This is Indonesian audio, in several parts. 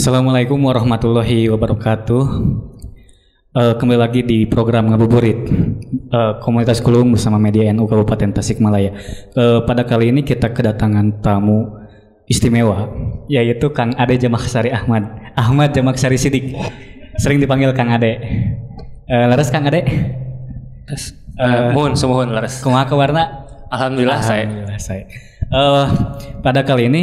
Assalamualaikum warahmatullahi wabarakatuh. Kembali lagi di program Ngabuburit Komunitas Kulum bersama Media NU Kabupaten Tasikmalaya. Pada kali ini kita kedatangan tamu istimewa, yaitu Kang Ade Jamaksari Ahmad Jamaksari Sidik, sering dipanggil Kang Ade. Laras Kang Ade? Mohon semohon laras. Kumaha kabarna? Alhamdulillah saya. Pada kali ini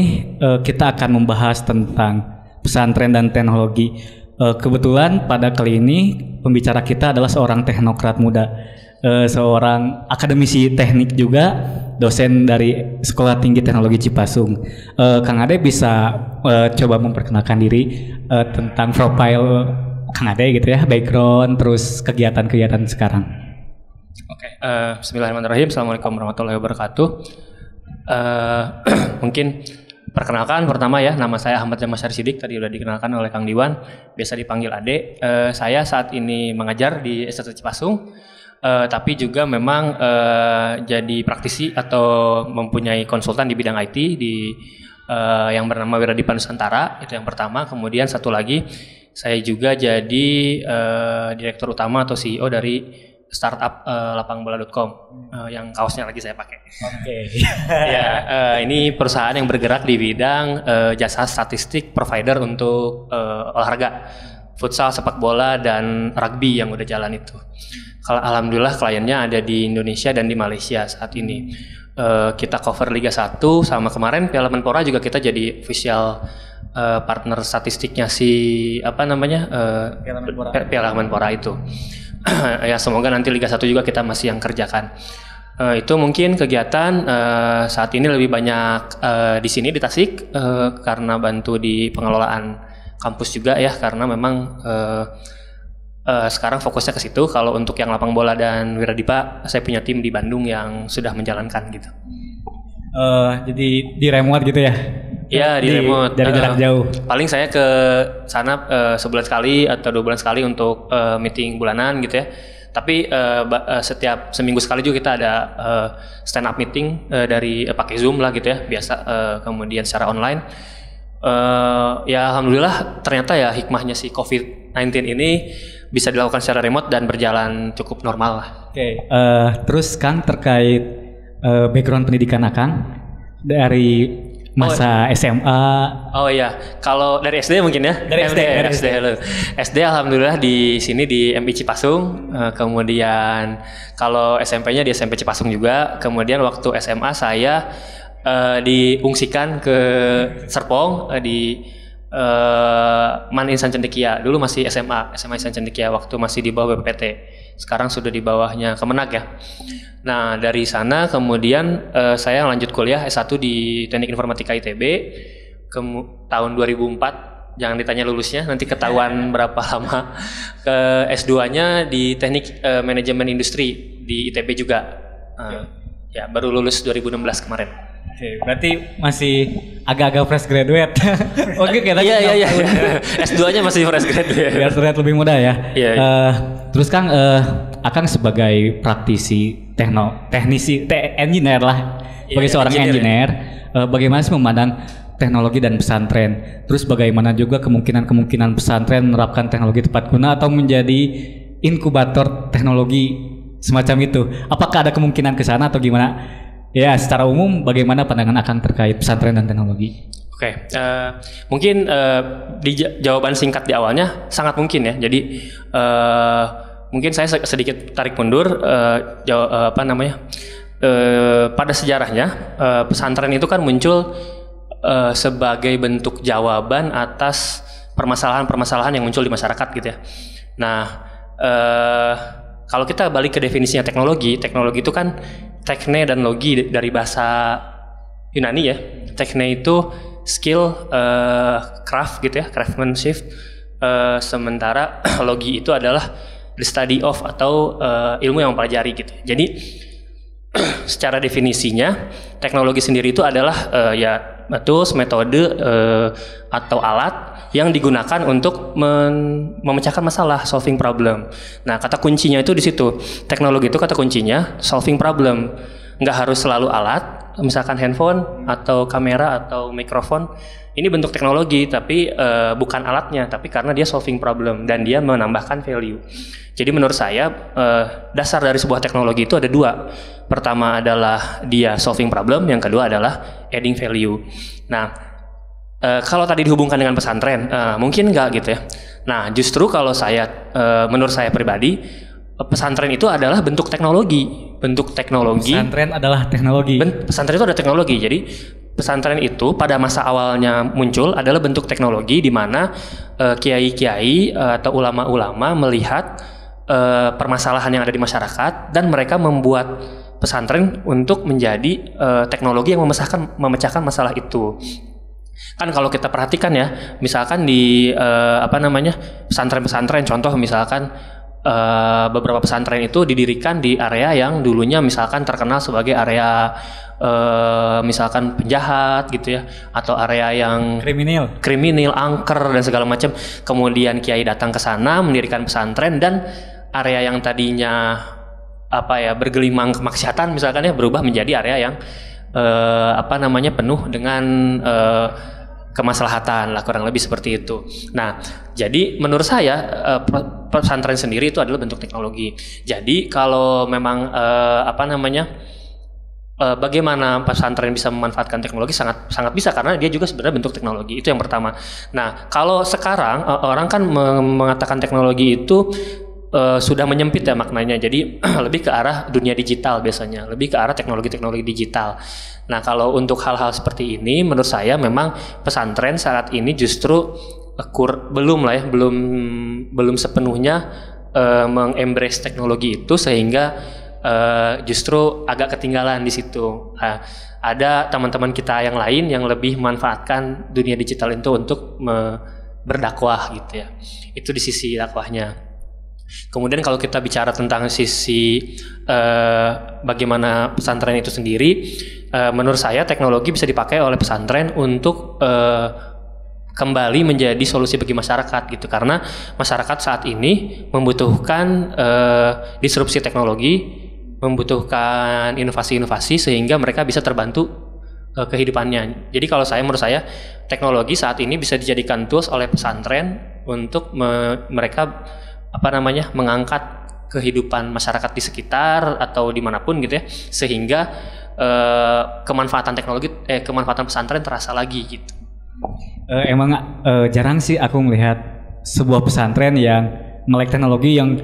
kita akan membahas tentang pesantren dan teknologi. Kebetulan pada kali ini pembicara kita adalah seorang teknokrat muda, seorang akademisi teknik juga, dosen dari Sekolah Tinggi Teknologi Cipasung. Kang Ade bisa coba memperkenalkan diri tentang profil Kang Ade gitu ya, background, terus kegiatan-kegiatan sekarang. Oke, bismillahirrahmanirrahim. Assalamualaikum warahmatullahi wabarakatuh. Mungkin perkenalkan pertama ya, nama saya Ahmad Jamaksari Sidik, tadi udah dikenalkan oleh Kang Diwan, biasa dipanggil Ade. Saya saat ini mengajar di STT Cipasung, tapi juga memang jadi praktisi atau mempunyai konsultan di bidang IT di yang bernama Wiradipa Nusantara, itu yang pertama. Kemudian satu lagi, saya juga jadi direktur utama atau CEO dari startup lapangbola.com yang kaosnya lagi saya pakai. Oke. Ya, ini perusahaan yang bergerak di bidang jasa statistik provider untuk olahraga, futsal, sepak bola, dan rugby yang udah jalan itu. Kalau alhamdulillah kliennya ada di Indonesia dan di Malaysia saat ini. Kita cover Liga 1 sama kemarin Piala Menpora juga kita jadi official partner statistiknya Piala Menpora itu. Ya semoga nanti Liga 1 juga kita masih yang kerjakan. Itu mungkin kegiatan saat ini lebih banyak di sini di Tasik karena bantu di pengelolaan kampus juga ya, karena memang sekarang fokusnya ke situ. Kalau untuk yang lapang bola dan Wiradipa, saya punya tim di Bandung yang sudah menjalankan gitu. Jadi di remote gitu ya? Iya, di remote dari jarak jauh. Paling saya ke sana sebulan sekali atau 2 bulan sekali untuk meeting bulanan gitu ya. Tapi setiap seminggu sekali juga kita ada stand up meeting dari pakai Zoom lah gitu ya, biasa. Kemudian secara online. Ya alhamdulillah ternyata ya hikmahnya si COVID-19 ini bisa dilakukan secara remote dan berjalan cukup normal lah. Oke. Terus Kang, terkait background pendidikan Akang dari masa SMA. Oh iya, kalau dari SD mungkin ya. Dari SD. SD alhamdulillah di sini di MI Cipasung. Kemudian kalau SMP-nya di SMP Cipasung juga. Kemudian waktu SMA saya diungsikan ke Serpong di Man Insan Cendekia. Dulu masih SMA Insan Cendekia waktu masih di bawah BPPT. Sekarang sudah di bawahnya Kemenag ya. Nah dari sana kemudian saya lanjut kuliah S1 di Teknik Informatika ITB tahun 2004. Jangan ditanya lulusnya, nanti ketahuan berapa lama. Ke S2-nya di Teknik Manajemen Industri di ITB juga. Ya baru lulus 2016 kemarin. Oke, berarti masih agak-agak fresh graduate. Oke, kita iya. S2-nya masih fresh graduate. Biar terlihat lebih muda ya. Iya. Terus Kang, Akang sebagai praktisi engineer lah, sebagai seorang engineer, bagaimana sih memandang teknologi dan pesantren? Terus bagaimana juga kemungkinan pesantren menerapkan teknologi tepat guna atau menjadi inkubator teknologi semacam itu? Apakah ada kemungkinan ke sana atau gimana? Ya, secara umum bagaimana pandangan Akang terkait pesantren dan teknologi? Oke, mungkin di jawaban singkat di awalnya sangat mungkin ya. Jadi mungkin saya sedikit tarik mundur. Pada sejarahnya pesantren itu kan muncul sebagai bentuk jawaban atas permasalahan-permasalahan yang muncul di masyarakat gitu ya. Nah, kalau kita balik ke definisinya teknologi itu kan tekne dan logi dari bahasa Yunani ya. Tekne itu skill, craft gitu ya, craftsmanship. Sementara logi itu adalah the study of atau ilmu yang mempelajari gitu. Jadi secara definisinya teknologi sendiri itu adalah tools, metode atau alat yang digunakan untuk memecahkan masalah, solving problem. Nah, kata kuncinya itu di situ. Teknologi itu kata kuncinya solving problem. Nggak harus selalu alat, misalkan handphone atau kamera atau mikrofon, ini bentuk teknologi tapi bukan alatnya, tapi karena dia solving problem dan dia menambahkan value. Jadi menurut saya dasar dari sebuah teknologi itu ada dua. Pertama adalah dia solving problem, yang kedua adalah adding value. Nah, kalau tadi dihubungkan dengan pesantren, mungkin enggak gitu ya. Nah, justru kalau menurut saya pribadi, pesantren itu adalah bentuk teknologi. Pesantren adalah teknologi. Pesantren itu ada teknologi. Jadi pesantren itu pada masa awalnya muncul adalah bentuk teknologi di mana kiai-kiai atau ulama-ulama melihat permasalahan yang ada di masyarakat dan mereka membuat pesantren untuk menjadi teknologi yang memecahkan masalah itu. Kan kalau kita perhatikan ya, misalkan di pesantren-pesantren, contoh misalkan beberapa pesantren itu didirikan di area yang dulunya misalkan terkenal sebagai area misalkan penjahat gitu ya, atau area yang kriminal, angker dan segala macam. Kemudian kiai datang ke sana mendirikan pesantren dan area yang tadinya bergelimang kemaksiatan misalkan ya berubah menjadi area yang penuh dengan kemaslahatan lah, kurang lebih seperti itu. Nah, jadi menurut saya pesantren sendiri itu adalah bentuk teknologi. Jadi kalau memang bagaimana pesantren bisa memanfaatkan teknologi, sangat bisa, karena dia juga sebenarnya bentuk teknologi. Itu yang pertama. Nah, kalau sekarang orang kan mengatakan teknologi itu sudah menyempit ya maknanya, jadi lebih ke arah dunia digital biasanya, lebih ke arah teknologi-teknologi digital. Nah, kalau untuk hal-hal seperti ini, menurut saya memang pesantren saat ini justru belum sepenuhnya mengembrace teknologi itu, sehingga justru agak ketinggalan di situ. Nah, ada teman-teman kita yang lain yang lebih memanfaatkan dunia digital itu untuk berdakwah gitu ya. Itu di sisi dakwahnya. Kemudian kalau kita bicara tentang sisi bagaimana pesantren itu sendiri, menurut saya teknologi bisa dipakai oleh pesantren untuk kembali menjadi solusi bagi masyarakat gitu, karena masyarakat saat ini membutuhkan disrupsi teknologi, membutuhkan inovasi-inovasi sehingga mereka bisa terbantu kehidupannya. Jadi menurut saya teknologi saat ini bisa dijadikan tools oleh pesantren untuk mereka mengangkat kehidupan masyarakat di sekitar atau dimanapun gitu ya, sehingga kemanfaatan pesantren terasa lagi gitu. Emang jarang sih aku melihat sebuah pesantren yang melek teknologi, yang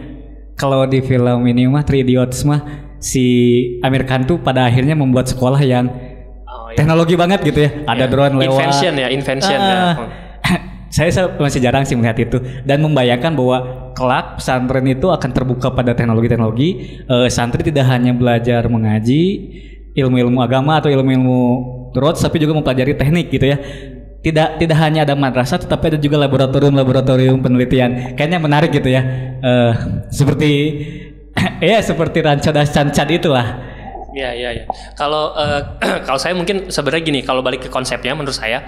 kalau di film ini mah 3 Idiots mah si Amir Khan tuh pada akhirnya membuat sekolah yang teknologi banget gitu ya, ada drone lewat, invention ya. Saya masih jarang sih melihat itu, dan membayangkan bahwa kelak pesantren itu akan terbuka pada teknologi-teknologi. Santri tidak hanya belajar mengaji ilmu-ilmu agama atau ilmu-ilmu rots, tapi juga mempelajari teknik gitu ya. Tidak hanya ada madrasah, tetapi ada juga laboratorium penelitian. Kayaknya menarik gitu ya. Seperti seperti Ranca das Cancad itulah. Iya. Kalau saya mungkin sebenarnya gini, kalau balik ke konsepnya menurut saya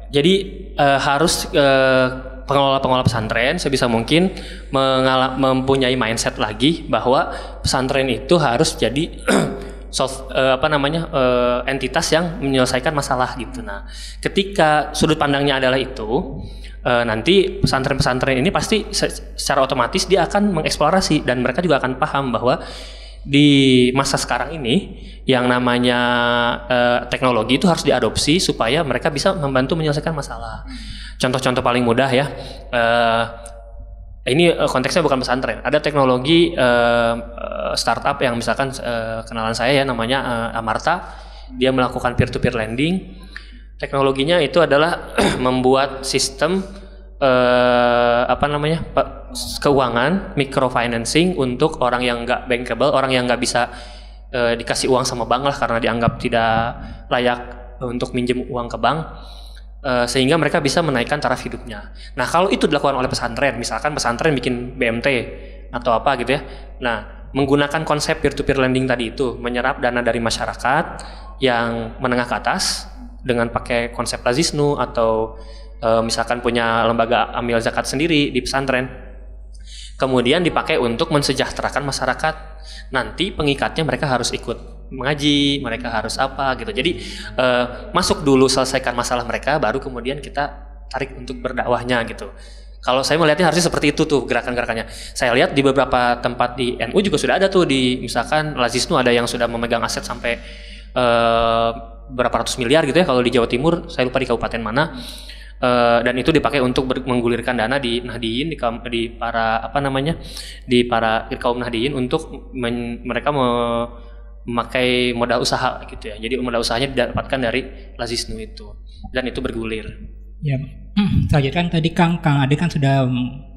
jadi harus pengelola pengantin sebisa mungkin mempunyai mindset lagi bahwa pesantren itu harus jadi entitas yang menyelesaikan masalah gitu. Nah, ketika sudut pandangnya adalah itu, nanti pesantren-pesantren ini pasti secara otomatis dia akan mengeksplorasi, dan mereka juga akan paham bahwa di masa sekarang ini yang namanya teknologi itu harus diadopsi supaya mereka bisa membantu menyelesaikan masalah. Contoh-contoh paling mudah ya, ini konteksnya bukan pesantren. Ada teknologi startup yang misalkan kenalan saya ya, namanya Amarta. Dia melakukan peer-to-peer lending. Teknologinya itu adalah membuat sistem keuangan microfinancing untuk orang yang nggak bankable, orang yang nggak bisa dikasih uang sama bank lah karena dianggap tidak layak untuk minjem uang ke bank, sehingga mereka bisa menaikkan taraf hidupnya. Nah, kalau itu dilakukan oleh pesantren, misalkan pesantren bikin BMT atau apa gitu ya, nah menggunakan konsep peer-to-peer lending tadi itu, menyerap dana dari masyarakat yang menengah ke atas dengan pakai konsep lazisnu atau misalkan punya lembaga amil zakat sendiri di pesantren. kemudian dipakai untuk mensejahterakan masyarakat. Nanti pengikatnya mereka harus ikut mengaji, mereka harus apa gitu. Jadi masuk dulu, selesaikan masalah mereka, baru kemudian kita tarik untuk berdakwahnya gitu. Kalau saya melihatnya harusnya seperti itu tuh gerakan-gerakannya. Saya lihat di beberapa tempat di NU juga sudah ada tuh, di misalkan Lazisnu ada yang sudah memegang aset sampai berapa ratus miliar gitu ya kalau di Jawa Timur, saya lupa di kabupaten mana. Dan itu dipakai untuk menggulirkan dana di Nahdiyin, di para kaum Nahdiyin untuk mereka memakai modal usaha gitu ya. Jadi modal usahanya didapatkan dari Lazisnu itu, dan itu bergulir. Ya, selanjutnya kan tadi Kang Ade kan sudah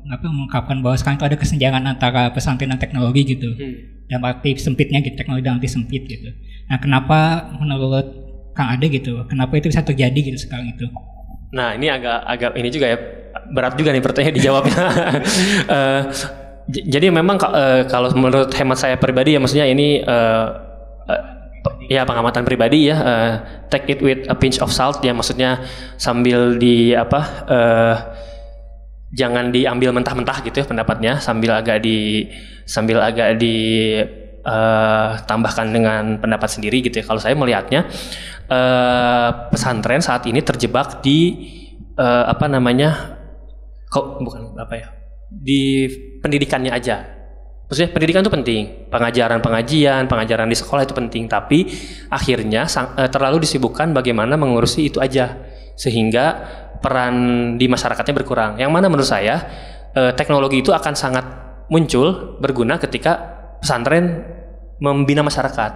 mengungkapkan bahwa sekarang itu ada kesenjangan antara pesantren dan teknologi gitu. Dalam arti sempitnya gitu, teknologi dalam arti sempit gitu. Nah, kenapa menurut Kang Ade gitu, kenapa itu bisa terjadi gitu sekarang itu? Nah, ini agak ini juga ya, berat juga nih pertanyaan dijawabnya. Jadi memang kalau menurut hemat saya pribadi ya, maksudnya ini ya pengamatan pribadi ya, take it with a pinch of salt ya, maksudnya sambil jangan diambil mentah-mentah gitu ya pendapatnya, sambil agak tambahkan dengan pendapat sendiri gitu ya. Kalau saya melihatnya pesantren saat ini terjebak di di pendidikannya aja. Maksudnya pendidikan itu penting, pengajaran di sekolah itu penting, tapi akhirnya terlalu disibukkan bagaimana mengurusi itu aja, sehingga peran di masyarakatnya berkurang. Yang mana menurut saya teknologi itu akan sangat muncul berguna ketika pesantren membina masyarakat.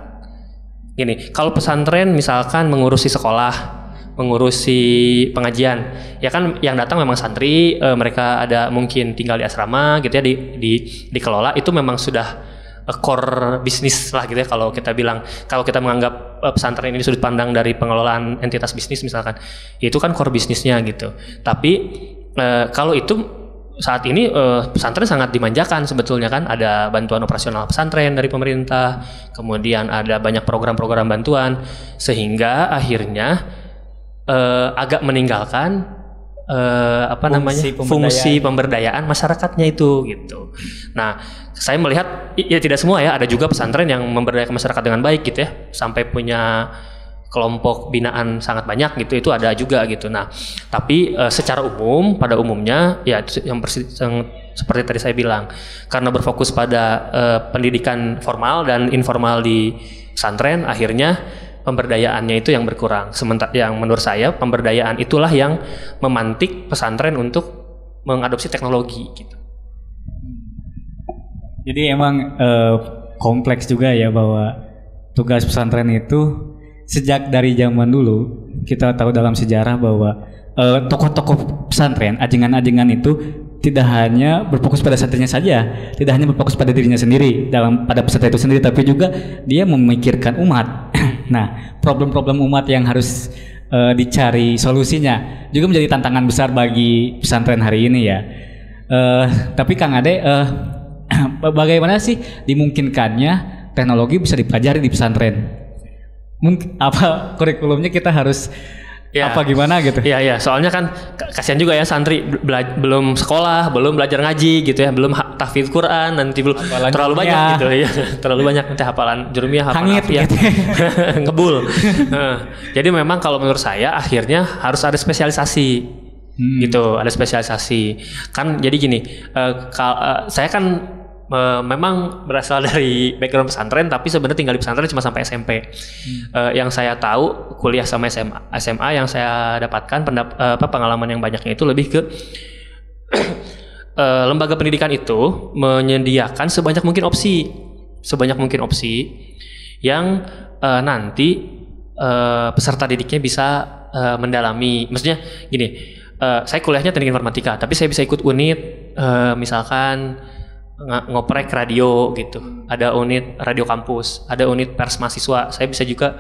Gini, kalau pesantren misalkan mengurusi sekolah, mengurusi pengajian, ya kan yang datang memang santri, mereka ada mungkin tinggal di asrama gitu ya, dikelola, itu memang sudah core bisnis lah gitu ya. Kalau kita menganggap pesantren ini sudut pandang dari pengelolaan entitas bisnis misalkan, itu kan core bisnisnya gitu. Tapi kalau itu saat ini pesantren sangat dimanjakan sebetulnya kan, ada bantuan operasional pesantren dari pemerintah, kemudian ada banyak program-program bantuan, sehingga akhirnya agak meninggalkan fungsi pemberdayaan masyarakatnya itu gitu. Nah, saya melihat ya tidak semua ya, ada juga pesantren yang memberdayakan masyarakat dengan baik gitu ya, sampai punya kelompok binaan sangat banyak gitu, itu ada juga gitu. Nah, tapi secara umum, pada umumnya ya yang seperti tadi saya bilang, karena berfokus pada pendidikan formal dan informal di pesantren, akhirnya pemberdayaannya itu yang berkurang. Sementara yang menurut saya pemberdayaan itulah yang memantik pesantren untuk mengadopsi teknologi gitu. Jadi emang kompleks juga ya, bahwa tugas pesantren itu sejak dari zaman dulu kita tahu dalam sejarah bahwa tokoh-tokoh pesantren, ajengan-ajengan itu tidak hanya berfokus pada santrinya saja, tidak hanya berfokus pada dirinya sendiri pada pesantren itu sendiri, tapi juga dia memikirkan umat. Nah, problem-problem umat yang harus dicari solusinya juga menjadi tantangan besar bagi pesantren hari ini ya. Tapi Kang Ade, bagaimana sih dimungkinkannya teknologi bisa dipelajari di pesantren? Apa kurikulumnya kita harus apa gimana gitu? Iya, soalnya kan kasihan juga ya santri belum sekolah, belum belajar ngaji gitu ya, belum tahfidz Quran, nanti belum terlalu banyak gitu ya. Terlalu banyak nanti hafalan jurumiyah, hafalan ya. Ngebul. Jadi memang kalau menurut saya akhirnya harus ada spesialisasi. Gitu, ada spesialisasi. Kan jadi gini, saya kan memang berasal dari background pesantren, tapi sebenarnya tinggal di pesantren cuma sampai SMP. Yang saya tahu kuliah sama SMA yang saya dapatkan pengalaman yang banyaknya itu lebih ke lembaga pendidikan itu menyediakan sebanyak mungkin opsi yang nanti peserta didiknya bisa mendalami. Maksudnya gini, saya kuliahnya teknik informatika, tapi saya bisa ikut unit misalkan ngoprek radio gitu, ada unit radio kampus, ada unit pers mahasiswa, saya bisa juga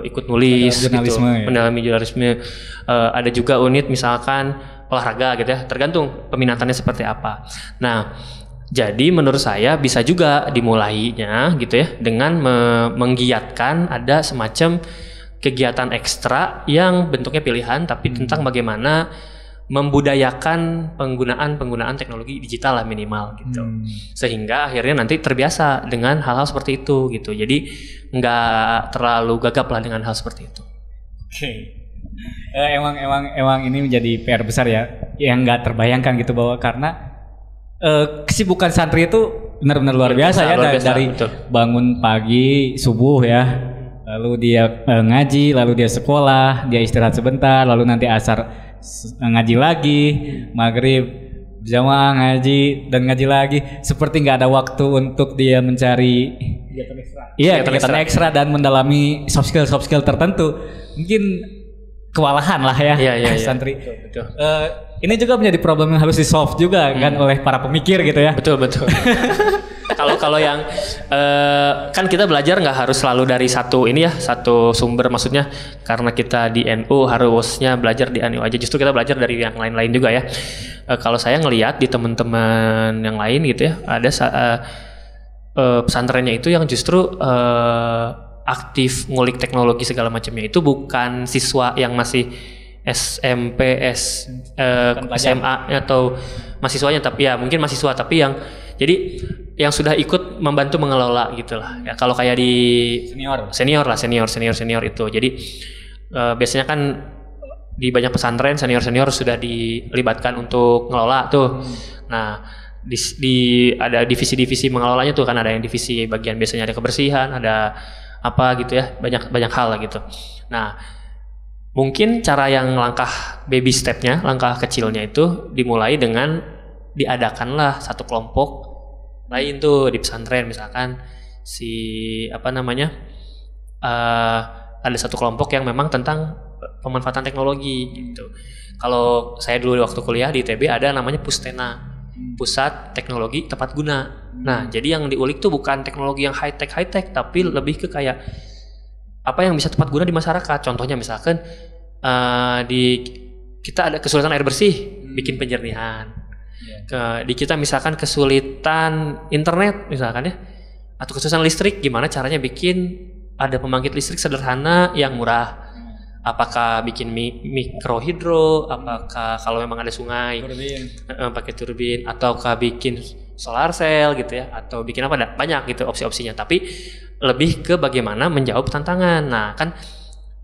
ikut nulis gitu, mendalami jurnalisme. Ada juga unit misalkan olahraga gitu ya, tergantung peminatannya seperti apa. Nah, jadi menurut saya bisa juga dimulainya gitu ya dengan menggiatkan ada semacam kegiatan ekstra yang bentuknya pilihan, tapi tentang bagaimana membudayakan penggunaan teknologi digital lah minimal gitu. Sehingga akhirnya nanti terbiasa dengan hal-hal seperti itu gitu. Jadi nggak terlalu gagap lah dengan hal seperti itu. Oke. Emang ini menjadi PR besar ya, yang nggak terbayangkan gitu bahwa karena kesibukan santri itu benar-benar luar biasa ya, dari betul. Bangun pagi subuh ya, lalu dia ngaji, lalu dia sekolah, dia istirahat sebentar, lalu nanti asar ngaji lagi, maghrib jamaah ngaji dan ngaji lagi, seperti nggak ada waktu untuk dia mencari kegiatan ekstra dan mendalami soft skill tertentu. Mungkin kewalahan lah ya, santri. Betul. Ini juga menjadi problem yang harus di-solve juga kan oleh para pemikir gitu ya. Betul. Kalau yang kan kita belajar nggak harus selalu dari satu sumber, maksudnya karena kita di NU harusnya belajar di NU aja, justru kita belajar dari yang lain-lain juga ya. Kalau saya ngelihat di teman-teman yang lain gitu ya, ada pesantrennya itu yang justru aktif ngulik teknologi segala macamnya itu bukan siswa yang masih SMP, SMA atau mahasiswanya, tapi ya mungkin mahasiswa tapi yang jadi yang sudah ikut membantu mengelola gitulah ya. Kalau kayak di senior itu, jadi biasanya kan di banyak pesantren senior sudah dilibatkan untuk ngelola tuh. Nah ada divisi-divisi mengelolanya tuh kan, ada yang divisi bagian biasanya ada kebersihan, ada apa gitu ya, banyak hal lah gitu. Nah mungkin cara yang langkah baby stepnya, langkah kecilnya itu dimulai dengan diadakanlah satu kelompok lain tuh di pesantren, misalkan ada satu kelompok yang memang tentang pemanfaatan teknologi gitu. Kalau saya dulu waktu kuliah di ITB ada namanya Pustena, Pusat Teknologi Tepat Guna. Nah jadi yang diulik tuh bukan teknologi yang high tech, tapi lebih ke kayak apa yang bisa tepat guna di masyarakat. Contohnya misalkan kita ada kesulitan air bersih, bikin penjernihan. Di kita misalkan kesulitan internet misalkan ya, atau kesulitan listrik, gimana caranya bikin ada pembangkit listrik sederhana yang murah. Apakah bikin mikrohidro, apakah kalau memang ada sungai pakai turbin, ataukah bikin solar cell gitu ya, atau bikin apa, banyak gitu opsi-opsinya. Tapi lebih ke bagaimana menjawab tantangan. Nah kan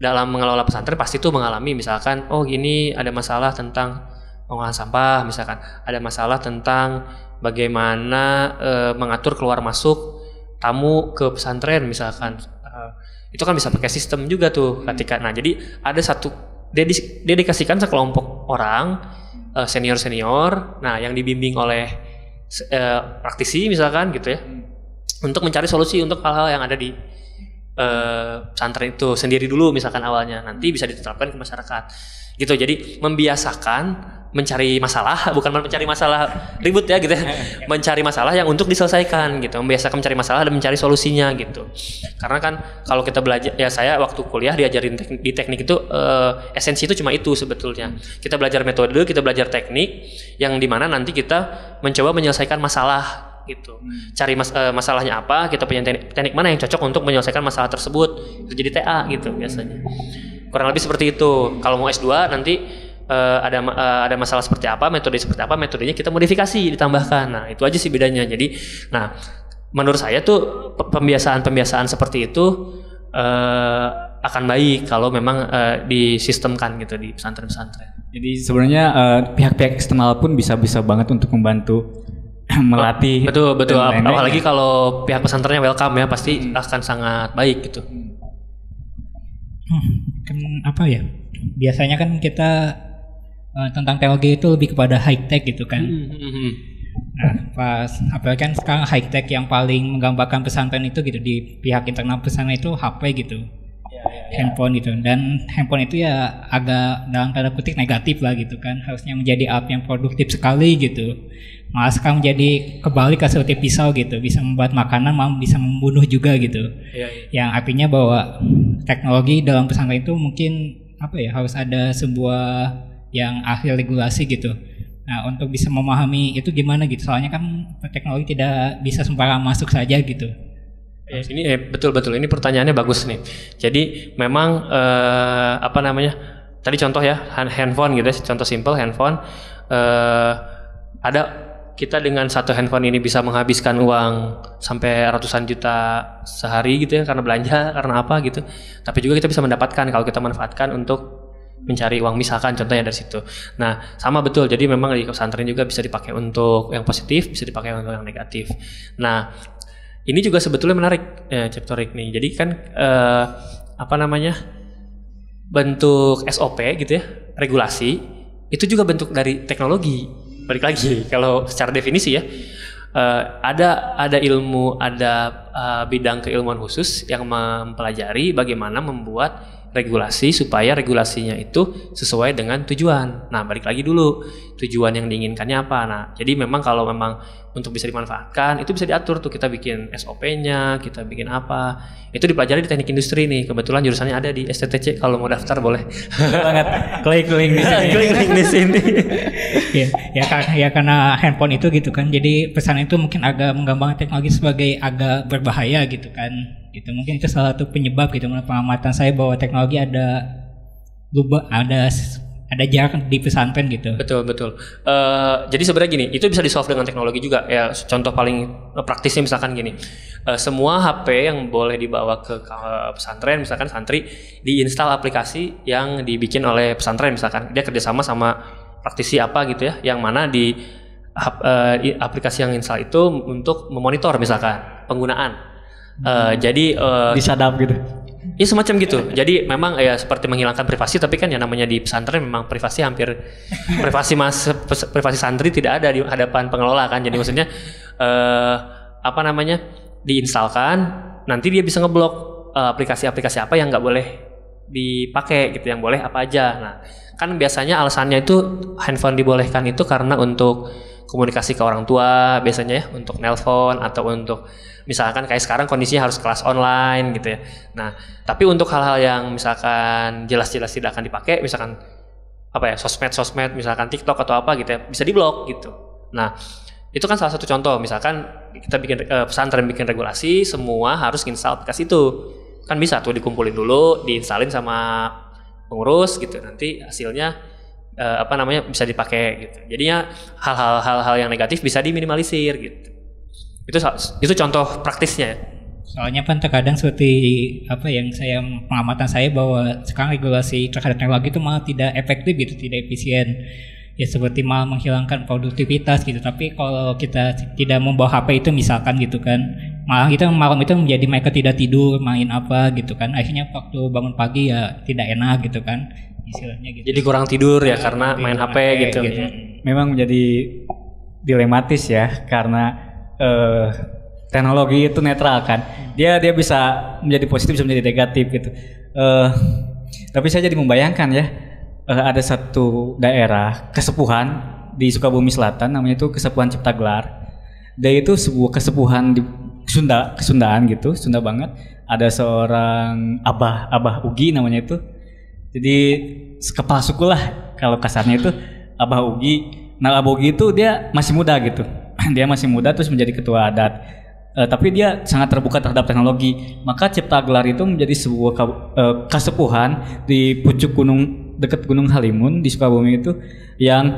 dalam mengelola pesantren pasti tuh mengalami misalkan gini ada masalah tentang pengolahan sampah, misalkan ada masalah tentang bagaimana mengatur keluar masuk tamu ke pesantren misalkan. Itu kan bisa pakai sistem juga tuh ketika. Nah jadi ada satu dedikasikan sekelompok orang senior, nah yang dibimbing oleh praktisi misalkan gitu ya, untuk mencari solusi untuk hal-hal yang ada di pesantren itu sendiri dulu misalkan awalnya, nanti bisa diterapkan ke masyarakat gitu. Jadi membiasakan mencari masalah, bukan mencari masalah ribut ya gitu ya, mencari masalah yang untuk diselesaikan gitu, membiasakan mencari masalah dan mencari solusinya gitu. Karena kan kalau kita belajar ya, saya waktu kuliah diajarin di teknik itu esensi itu cuma itu sebetulnya. Kita belajar metode, kita belajar teknik yang dimana nanti kita mencoba menyelesaikan masalah gitu. Cari masalahnya apa, kita punya teknik mana yang cocok untuk menyelesaikan masalah tersebut. Itu jadi TA gitu biasanya. Kurang lebih seperti itu. Kalau mau S2 nanti ada masalah seperti apa, metode seperti apa, metodenya kita modifikasi, ditambahkan. Nah, itu aja sih bedanya. Jadi, nah, menurut saya tuh pembiasaan seperti itu akan baik kalau memang disistemkan gitu di pesantren-pesantren. Jadi sebenarnya pihak-pihak eksternal pun bisa banget untuk membantu melatih. Betul. Apalagi kalau pihak pesantrennya welcome ya, pasti akan sangat baik gitu. Kan apa ya? Biasanya kan kita tentang teknologi itu lebih kepada high tech gitu kan. Nah, apalagi kan sekarang high tech yang paling menggambarkan pesantren itu gitu di pihak internal pesantren itu HP gitu. Handphone gitu, dan handphone itu ya agak dalam tanda kutip negatif lah gitu kan, harusnya menjadi alat yang produktif sekali gitu, malah sekarang menjadi kebalik seperti pisau gitu, bisa membuat makanan malah bisa membunuh juga gitu. Yang artinya bahwa teknologi dalam pesantren itu mungkin harus ada sebuah yang akhir regulasi gitu. Nah untuk bisa memahami itu gimana gitu, soalnya kan teknologi tidak bisa sembarang masuk saja gitu. Ini betul ini pertanyaannya bagus nih. Jadi memang tadi contoh ya handphone gitu ya, contoh simple handphone. Ada kita dengan satu handphone ini bisa menghabiskan uang sampai ratusan juta sehari gitu ya karena belanja, karena apa gitu. Tapi juga kita bisa mendapatkan kalau kita manfaatkan untuk mencari uang, misalkan contohnya dari situ. Nah, sama betul. Jadi memang di pesantren juga bisa dipakai untuk yang positif, bisa dipakai untuk yang negatif. Nah, ini juga sebetulnya menarik Chaptorik nih. Jadi kan bentuk SOP gitu ya, regulasi itu juga bentuk dari teknologi. Balik lagi kalau secara definisi ya, ada ilmu, ada bidang keilmuan khusus yang mempelajari bagaimana membuat regulasi supaya regulasinya itu sesuai dengan tujuan. Nah, balik lagi dulu, tujuan yang diinginkannya apa. Nah, jadi memang kalau memang untuk bisa dimanfaatkan, itu bisa diatur tuh, kita bikin SOP-nya, kita bikin apa. Itu dipelajari di teknik industri nih. Kebetulan jurusannya ada di STTC, kalau mau daftar boleh. Banget. Klik-klik di sini. Klik-klik di sini. ya karena handphone itu gitu kan. Jadi pesan itu mungkin agak menggambarkan teknologi sebagai agak berbahaya gitu kan. Gitu. Mungkin itu salah satu penyebab gitu, menurut pengamatan saya, bahwa teknologi ada jarak di pesantren gitu. Betul. Jadi sebenarnya gini, itu bisa di-solve dengan teknologi juga. Ya, contoh paling praktisnya misalkan gini, semua HP yang boleh dibawa ke pesantren, misalkan santri, diinstal aplikasi yang dibikin oleh pesantren, misalkan dia kerjasama sama praktisi apa gitu ya, yang mana di aplikasi yang install itu untuk memonitor misalkan penggunaan. Jadi disadap gitu. Ya semacam gitu. Jadi memang ya seperti menghilangkan privasi, tapi kan ya namanya di pesantren memang privasi privasi santri tidak ada di hadapan pengelola kan. Jadi maksudnya diinstalkan, nanti dia bisa ngeblok aplikasi-aplikasi apa yang nggak boleh dipakai gitu, yang boleh apa aja. Nah, kan biasanya alasannya itu handphone dibolehkan itu karena untuk komunikasi ke orang tua biasanya ya, untuk nelpon atau untuk misalkan kayak sekarang kondisinya harus kelas online gitu ya. Nah, tapi untuk hal-hal yang misalkan jelas-jelas tidak akan dipakai, misalkan sosmed, misalkan TikTok atau apa gitu ya, bisa diblok gitu. Nah, itu kan salah satu contoh. Misalkan kita bikin pesantren bikin regulasi, semua harus install aplikasi itu. Kan bisa tuh dikumpulin dulu, diinstalin sama pengurus gitu. Nanti hasilnya bisa dipakai gitu. Jadinya hal-hal yang negatif bisa diminimalisir gitu. Itu contoh praktisnya. Soalnya kan terkadang seperti pengamatan saya bahwa sekarang regulasi terhadap teknologi itu malah tidak efektif gitu, tidak efisien. Ya seperti malah menghilangkan produktivitas gitu. Tapi kalau kita tidak membawa HP itu misalkan gitu kan, malah kita malam itu menjadi mereka tidak tidur, main apa gitu kan. Akhirnya waktu bangun pagi ya tidak enak gitu kan, istilahnya gitu. Jadi kurang tidur ya karena main HP gitu. Memang menjadi dilematis ya, karena teknologi itu netral kan, dia bisa menjadi positif, bisa menjadi negatif gitu. Tapi saya jadi membayangkan ya, ada satu daerah kesepuhan di Sukabumi Selatan, namanya itu Kesepuhan Ciptagelar. Dia itu sebuah kesepuhan di Kesundaan gitu, Sunda banget. Ada seorang Abah Ugi namanya itu. Jadi kepala suku lah kalau kasarnya itu Abah Ugi. Nah, Abah Ugi itu dia masih muda gitu. Dia masih muda terus menjadi ketua adat, tapi dia sangat terbuka terhadap teknologi. Maka Ciptagelar itu menjadi sebuah kasepuhan di pucuk gunung dekat Gunung Halimun di Sukabumi itu, yang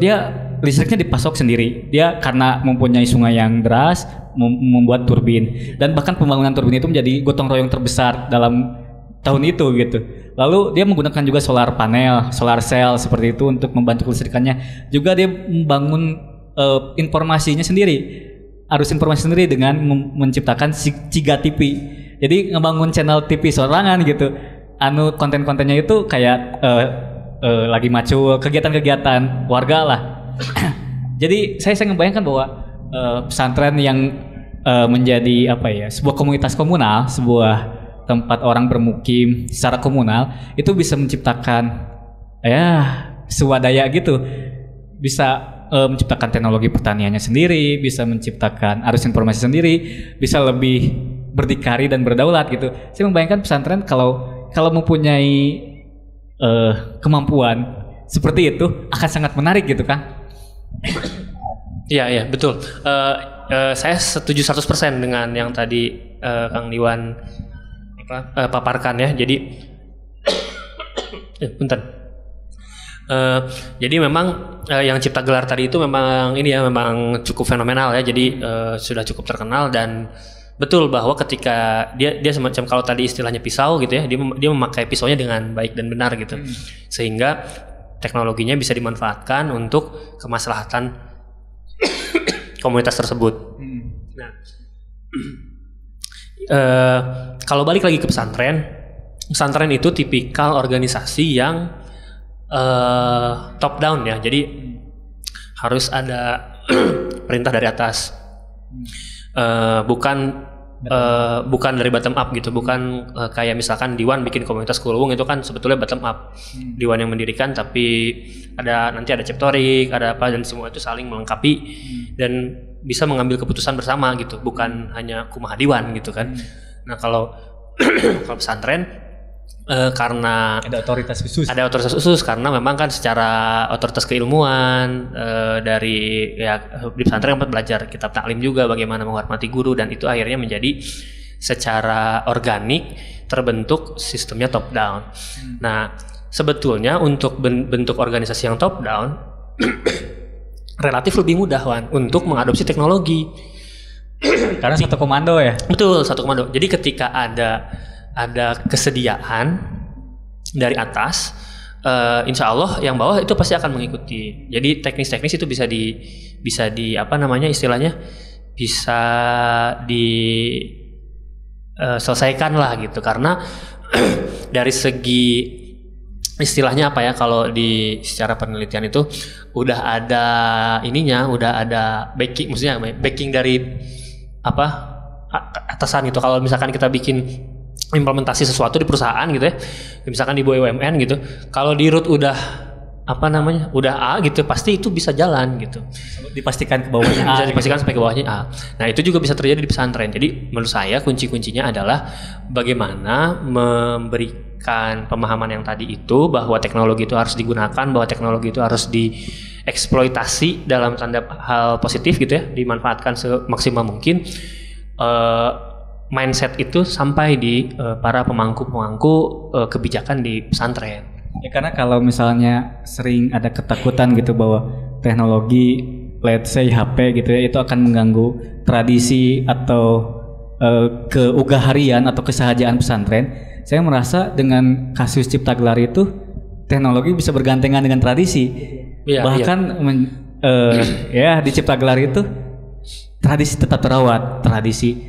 dia listriknya dipasok sendiri. Dia karena mempunyai sungai yang deras membuat turbin, dan bahkan pembangunan turbin itu menjadi gotong royong terbesar dalam tahun itu gitu. Lalu dia menggunakan juga solar panel, solar cell seperti itu untuk membantu kelistrikannya. Juga dia membangun informasinya sendiri, arus informasi sendiri dengan menciptakan Ciga TV. Jadi ngebangun channel TV sorangan gitu. Konten-kontennya itu kayak lagi macul kegiatan-kegiatan warga lah. Jadi saya ngebayangkan bahwa pesantren yang menjadi sebuah komunitas komunal, sebuah tempat orang bermukim secara komunal, itu bisa menciptakan swadaya gitu, bisa menciptakan teknologi pertaniannya sendiri, bisa menciptakan arus informasi sendiri, bisa lebih berdikari dan berdaulat gitu. Saya membayangkan pesantren kalau mempunyai kemampuan seperti itu akan sangat menarik gitu kan. Iya betul. Saya setuju 100% dengan yang tadi Kang Diwan paparkan ya. Jadi Punten. Jadi memang yang cipta gelar tadi itu memang ini ya, memang cukup fenomenal ya. Jadi sudah cukup terkenal, dan betul bahwa ketika dia semacam, kalau tadi istilahnya pisau gitu ya, dia memakai pisaunya dengan baik dan benar gitu, sehingga teknologinya bisa dimanfaatkan untuk kemaslahatan komunitas tersebut. Nah, kalau balik lagi ke pesantren itu tipikal organisasi yang top down ya, jadi harus ada perintah dari atas, bukan dari bottom up gitu, bukan kayak misalkan Diwan bikin komunitas Kulwung itu kan sebetulnya bottom up, Diwan yang mendirikan, tapi nanti ada Ceptorik, ada apa, dan semua itu saling melengkapi dan bisa mengambil keputusan bersama gitu, bukan hanya kumaha Diwan gitu kan. Nah kalau pesantren karena ada otoritas khusus karena memang kan secara otoritas keilmuan dari ya di pesantren kan belajar kitab taklim juga, bagaimana menghormati guru, dan itu akhirnya menjadi secara organik terbentuk sistemnya top down. Nah sebetulnya untuk bentuk organisasi yang top down relatif lebih mudah Wan untuk mengadopsi teknologi karena satu komando ya. Betul, satu komando. Jadi ketika ada kesediaan dari atas, insya Allah yang bawah itu pasti akan mengikuti. Jadi teknis-teknis itu bisa di apa namanya istilahnya, bisa diselesaikan lah gitu, karena dari segi istilahnya apa ya, kalau di secara penelitian itu udah ada ininya, udah ada backing, maksudnya backing dari apa atasan gitu. Kalau misalkan kita bikin implementasi sesuatu di perusahaan gitu ya, misalkan di BUMN gitu, kalau di root udah apa namanya, udah A gitu, pasti itu bisa jalan gitu, dipastikan ke bawahnya A, bisa dipastikan sampai ke bawahnya A. Nah itu juga bisa terjadi di pesantren. Jadi menurut saya kunci-kuncinya adalah bagaimana memberikan pemahaman yang tadi itu, bahwa teknologi itu harus digunakan, bahwa teknologi itu harus dieksploitasi dalam tanda hal positif gitu ya, dimanfaatkan semaksimal mungkin. Mindset itu sampai di para pemangku kebijakan di pesantren. Ya karena kalau misalnya sering ada ketakutan gitu bahwa teknologi, let's say HP gitu ya, itu akan mengganggu tradisi atau keugah harian atau kesehajaan pesantren. Saya merasa dengan kasus Cipta Gelar itu teknologi bisa bergandengan dengan tradisi. Ya, bahkan ya di Cipta Gelar itu tradisi tetap terawat, tradisi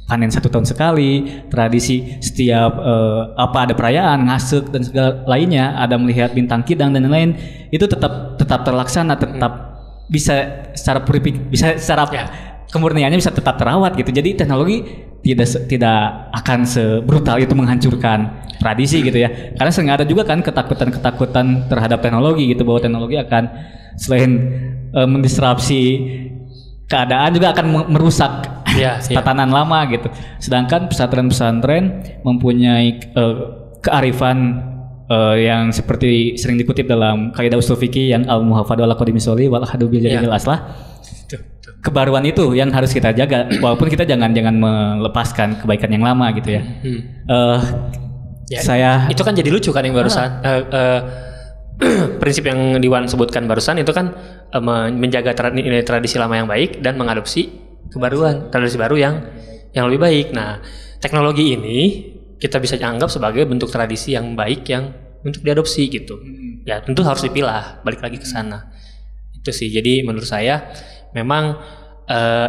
panen 1 tahun sekali, tradisi setiap ada perayaan, ngasuk dan segala lainnya, ada melihat bintang kidang dan lain-lain, itu tetap terlaksana, tetap bisa secara kemurniannya bisa tetap terawat gitu. Jadi teknologi tidak akan sebrutal itu menghancurkan tradisi gitu ya. Karena sering ada juga kan ketakutan terhadap teknologi gitu, bahwa teknologi akan selain mendisrupsi keadaan juga akan merusak tatanan lama gitu. Sedangkan pesantren-pesantren mempunyai kearifan yang seperti sering dikutip dalam kaidah usul fikih yang al-muhafadzah ala qadimi sholih wal hadu bil jadil aslah. Kebaruan itu yang harus kita jaga, walaupun kita jangan melepaskan kebaikan yang lama gitu ya. Saya itu kan jadi lucu kan yang barusan prinsip yang Diwan sebutkan barusan itu kan menjaga tradisi lama yang baik dan mengadopsi kebaruan, tradisi baru yang lebih baik. Nah, teknologi ini kita bisa anggap sebagai bentuk tradisi yang baik yang untuk diadopsi gitu. Ya, tentu harus dipilah, balik lagi ke sana. Itu sih. Jadi menurut saya memang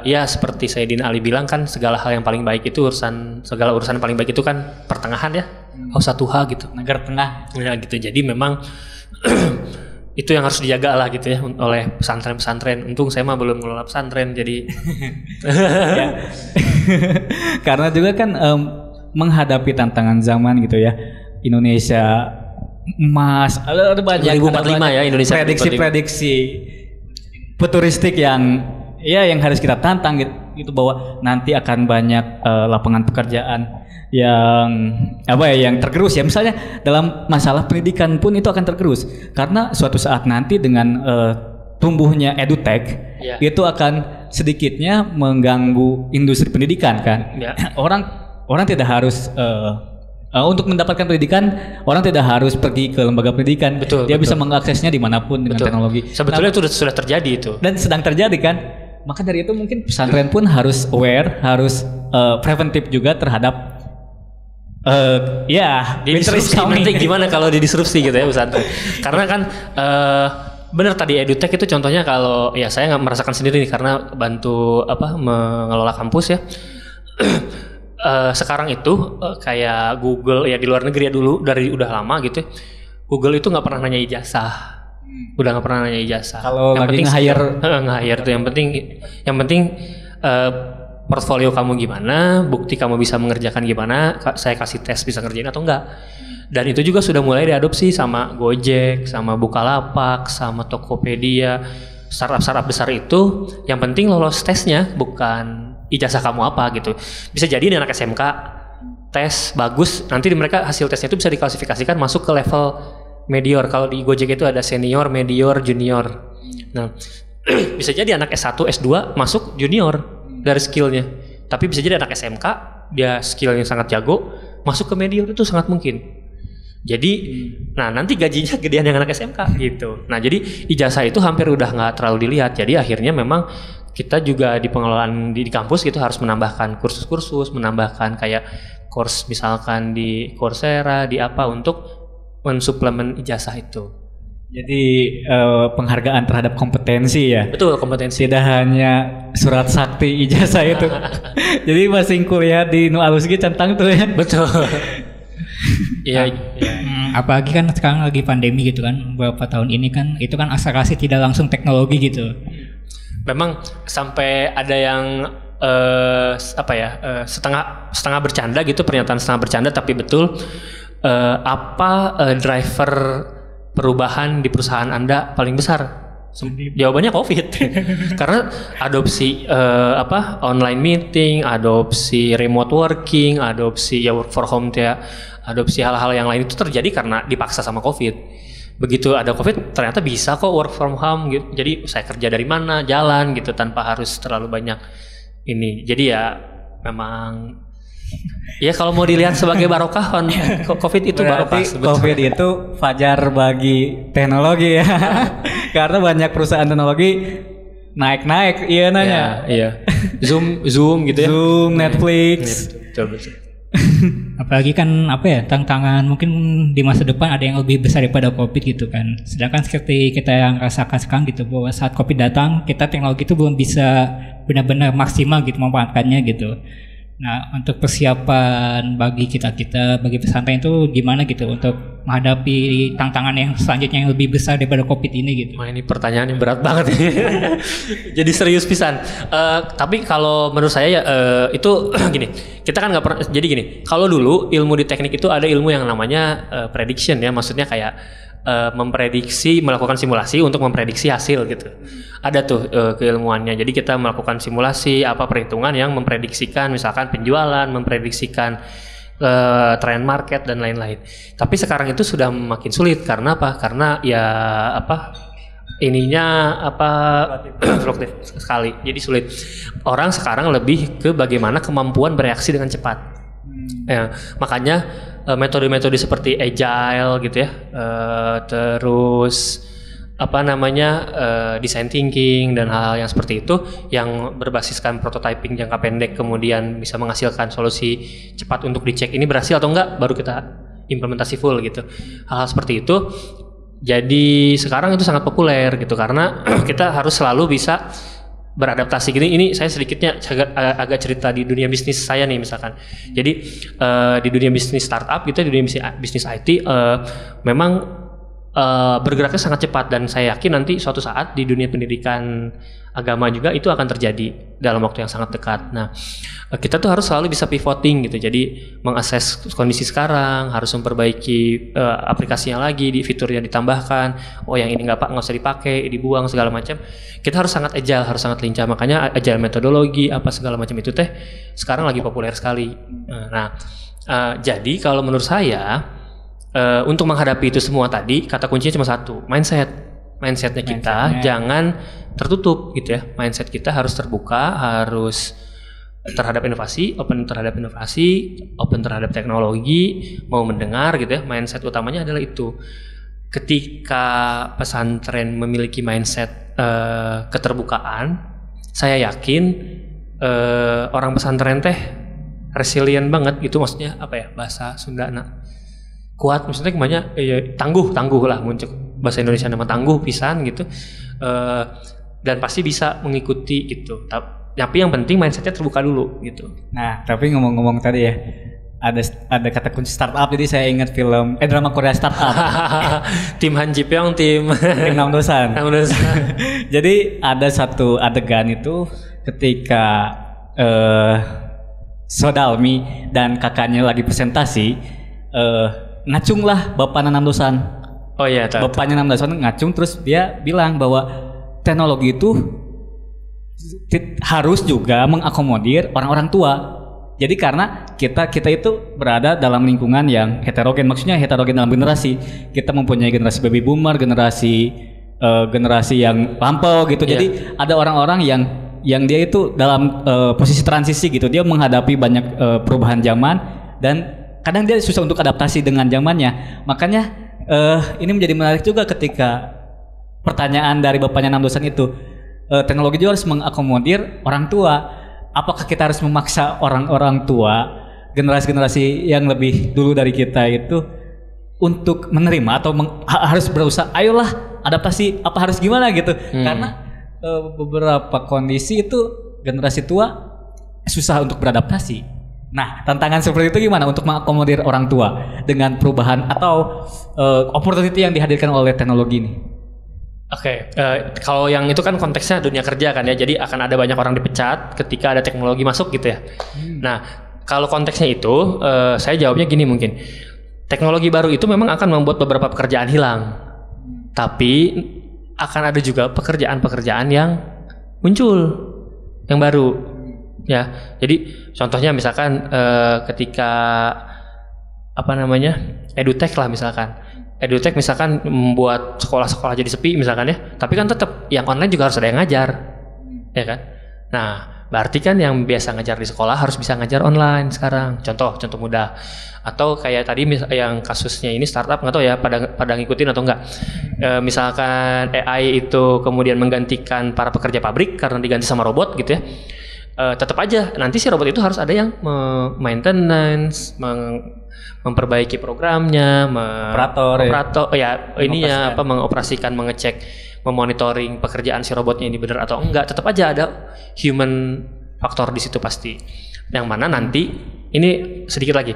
ya seperti Sayyidina Ali bilang kan, segala hal yang paling baik itu segala urusan yang paling baik itu kan pertengahan ya. Satuha gitu. Negara tengah. Ya gitu. Jadi memang itu yang harus dijaga lah gitu ya oleh pesantren-pesantren. Untung saya mah belum ngelola pesantren jadi karena juga kan menghadapi tantangan zaman gitu ya. Indonesia emas, ada banyak 2045 ya Indonesia. Prediksi futuristik yang harus kita tantang gitu, bahwa nanti akan banyak lapangan pekerjaan yang tergerus ya. Misalnya dalam masalah pendidikan pun itu akan tergerus karena suatu saat nanti dengan tumbuhnya edutech itu akan sedikitnya mengganggu industri pendidikan kan. Orang tidak harus Untuk mendapatkan pendidikan orang tidak harus pergi ke lembaga pendidikan. Betul, Dia betul. bisa mengaksesnya dimanapun dengan teknologi. Sebetulnya itu sudah terjadi itu. Dan sedang terjadi kan. Maka dari itu mungkin pesantren pun harus aware, harus preventif juga terhadap winter is Disrupsi coming. nanti gimana kalau didisrupsi gitu ya pesantren. Karena kan benar tadi EduTech itu contohnya, kalau ya saya nggak merasakan sendiri nih karena bantu mengelola kampus ya. Sekarang itu kayak Google ya di luar negeri ya, dulu dari udah lama gitu ya, Google itu nggak pernah nanya ijazah, udah nggak pernah nanya ijazah. Kalau lagi nge-hire tuh yang penting portfolio kamu gimana, bukti kamu bisa mengerjakan gimana, saya kasih tes bisa ngerjain atau enggak. Dan itu juga sudah mulai diadopsi sama Gojek, sama Bukalapak, sama Tokopedia, startup besar itu. Yang penting lolos tesnya, bukan ijazah kamu apa gitu. Bisa jadi anak SMK tes bagus, nanti mereka hasil tesnya itu bisa diklasifikasikan masuk ke level medior. Kalau di Gojek itu ada senior, medior, junior. Nah, bisa jadi anak S1, S2 masuk junior dari skillnya. Tapi bisa jadi anak SMK dia skillnya sangat jago masuk ke medior, itu sangat mungkin. Jadi, nah nanti gajinya gedean yang anak SMK gitu. Nah jadi ijazah itu hampir udah nggak terlalu dilihat. Jadi akhirnya memang kita juga di pengelolaan di kampus gitu harus menambahkan kursus-kursus, menambahkan kayak course misalkan di Coursera, di apa untuk mensuplemen ijazah itu. Jadi penghargaan terhadap kompetensi ya. Betul, kompetensi. Tidak hanya surat sakti ijazah itu. Jadi masing kuliah di Nu Alus ge centang tuh ya. Betul. Iya. Apalagi kan sekarang lagi pandemi gitu kan, beberapa tahun ini kan itu kan akselerasi tidak langsung teknologi gitu. Memang sampai ada yang setengah bercanda gitu, pernyataan setengah bercanda tapi betul. Driver perubahan di perusahaan Anda paling besar? Jawabannya COVID. Karena adopsi online meeting, adopsi remote working, adopsi work for home ya, adopsi hal-hal yang lain itu terjadi karena dipaksa sama COVID. Begitu ada COVID ternyata bisa kok work from home gitu. Jadi saya kerja dari mana, jalan gitu tanpa harus terlalu banyak ini. Jadi ya memang ya kalau mau dilihat sebagai barokah COVID itu barokah. COVID itu fajar bagi teknologi ya. Karena banyak perusahaan teknologi naik-naik nanya. Iya. Zoom gitu ya. Zoom, Netflix. Betul. Apalagi kan tantangan mungkin di masa depan ada yang lebih besar daripada COVID gitu kan. Sedangkan seperti kita yang rasakan sekarang gitu, bahwa saat COVID datang kita teknologi itu belum bisa benar-benar maksimal gitu memanfaatkannya gitu. Nah, untuk persiapan bagi kita bagi pesantren itu gimana gitu untuk menghadapi tantangan yang selanjutnya yang lebih besar daripada COVID ini gitu? Wah, ini pertanyaan yang berat banget. Jadi serius pisan. Tapi kalau menurut saya ya itu gini, kita kan nggak pernah. Jadi gini, kalau dulu ilmu di teknik itu ada ilmu yang namanya prediction ya, maksudnya kayak memprediksi, melakukan simulasi untuk memprediksi hasil gitu. Ada tuh keilmuannya. Jadi kita melakukan simulasi perhitungan yang memprediksikan misalkan penjualan, memprediksikan tren market dan lain-lain. Tapi sekarang itu sudah makin sulit karena apa? Karena ya fluktuatif sekali. Jadi sulit. Orang sekarang lebih ke bagaimana kemampuan bereaksi dengan cepat. Ya, makanya metode-metode seperti agile gitu ya, terus design thinking dan hal-hal yang seperti itu yang berbasiskan prototyping jangka pendek kemudian bisa menghasilkan solusi cepat untuk dicek ini berhasil atau enggak baru kita implementasi full gitu. Hal-hal seperti itu jadi sekarang itu sangat populer gitu karena kita harus selalu bisa beradaptasi gini. Ini saya sedikitnya agak cerita di dunia bisnis saya nih misalkan. Jadi di dunia bisnis startup gitu, di dunia bisnis IT memang bergeraknya sangat cepat dan saya yakin nanti suatu saat di dunia pendidikan agama juga itu akan terjadi dalam waktu yang sangat dekat. Nah, kita tuh harus selalu bisa pivoting gitu. Jadi mengakses kondisi sekarang, harus memperbaiki aplikasinya lagi, di fiturnya ditambahkan. Oh, yang ini nggak usah dipakai, dibuang segala macam. Kita harus sangat agile, harus sangat lincah. Makanya agile metodologi segala macam itu sekarang lagi populer sekali. Nah, jadi kalau menurut saya untuk menghadapi itu semua tadi kata kuncinya cuma satu, mindsetnya kita jangan tertutup gitu ya. Mindset kita harus terbuka, harus terhadap inovasi, open terhadap teknologi, mau mendengar gitu ya. Mindset utamanya adalah itu. Ketika pesantren memiliki mindset keterbukaan, saya yakin orang pesantren teh resilient banget gitu, maksudnya apa ya, bahasa Sunda kuat, maksudnya gimana ya, tangguh lah, muncul bahasa Indonesia nama tangguh pisan gitu, dan pasti bisa mengikuti gitu. Tapi yang penting mindsetnya terbuka dulu gitu. Nah, tapi ngomong-ngomong tadi ya, ada kata kunci startup, jadi saya ingat film drama Korea startup. Tim Han Ji Pyong, tim Namdosan. Jadi ada satu adegan itu ketika Sodalmi dan kakaknya lagi presentasi, ngacung lah bapaknya Namdosan. Oh iya, bapaknya Namdosan ngacung, terus dia bilang bahwa teknologi itu harus juga mengakomodir orang-orang tua. Jadi karena kita itu berada dalam lingkungan yang heterogen, maksudnya heterogen dalam generasi. Kita mempunyai generasi baby boomer, generasi yang lampau gitu. Yeah. Jadi ada orang-orang yang dia itu dalam posisi transisi gitu. Dia menghadapi banyak perubahan zaman dan kadang dia susah untuk adaptasi dengan zamannya. Makanya ini menjadi menarik juga ketika pertanyaan dari bapaknya Namdosan itu, teknologi juga harus mengakomodir orang tua. Apakah kita harus memaksa orang-orang tua, generasi-generasi yang lebih dulu dari kita itu untuk menerima atau harus berusaha, ayolah adaptasi, apa harus gimana gitu. Karena beberapa kondisi itu generasi tua susah untuk beradaptasi. Nah, tantangan seperti itu gimana untuk mengakomodir orang tua dengan perubahan atau opportunity yang dihadirkan oleh teknologi ini? Oke, kalau yang itu kan konteksnya dunia kerja kan ya, jadi akan ada banyak orang dipecat ketika ada teknologi masuk gitu ya. Nah, kalau konteksnya itu, saya jawabnya gini mungkin, teknologi baru itu memang akan membuat beberapa pekerjaan hilang, tapi akan ada juga pekerjaan-pekerjaan yang muncul, yang baru, ya. Jadi contohnya misalkan ketika edutech lah misalkan. EduTech misalkan membuat sekolah-sekolah jadi sepi misalkan ya, tapi kan tetap yang online juga harus ada yang ngajar, ya kan? Nah, berarti kan yang biasa ngajar di sekolah harus bisa ngajar online sekarang. Contoh mudah. Atau kayak tadi yang kasusnya ini startup, nggak tahu ya pada ngikutin atau enggak. Misalkan AI itu kemudian menggantikan para pekerja pabrik karena diganti sama robot gitu ya. Tetap aja nanti si robot itu harus ada yang maintenance, memperbaiki programnya, mengoperasikan, mengecek, memonitoring pekerjaan si robotnya ini benar atau enggak. Tetap aja ada human faktor di situ pasti. Yang mana nanti ini sedikit lagi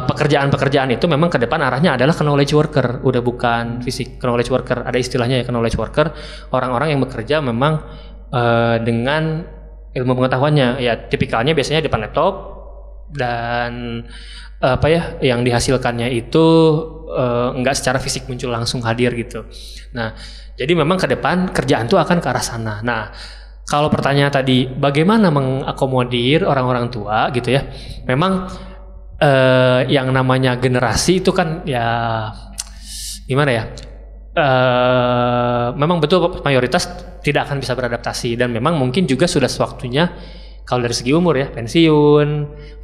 pekerjaan-pekerjaan itu memang ke depan arahnya adalah ke knowledge worker, udah bukan fisik. Knowledge worker ada istilahnya ya, knowledge worker, orang-orang yang bekerja memang dengan ilmu pengetahuannya, ya tipikalnya biasanya depan laptop dan yang dihasilkannya itu enggak secara fisik muncul langsung hadir gitu. Nah, jadi memang ke depan kerjaan tuh akan ke arah sana. Nah, kalau pertanyaan tadi bagaimana mengakomodir orang-orang tua gitu ya, memang yang namanya generasi itu kan ya gimana ya, memang betul mayoritas tidak akan bisa beradaptasi, dan memang mungkin juga sudah sewaktunya kalau dari segi umur ya, pensiun,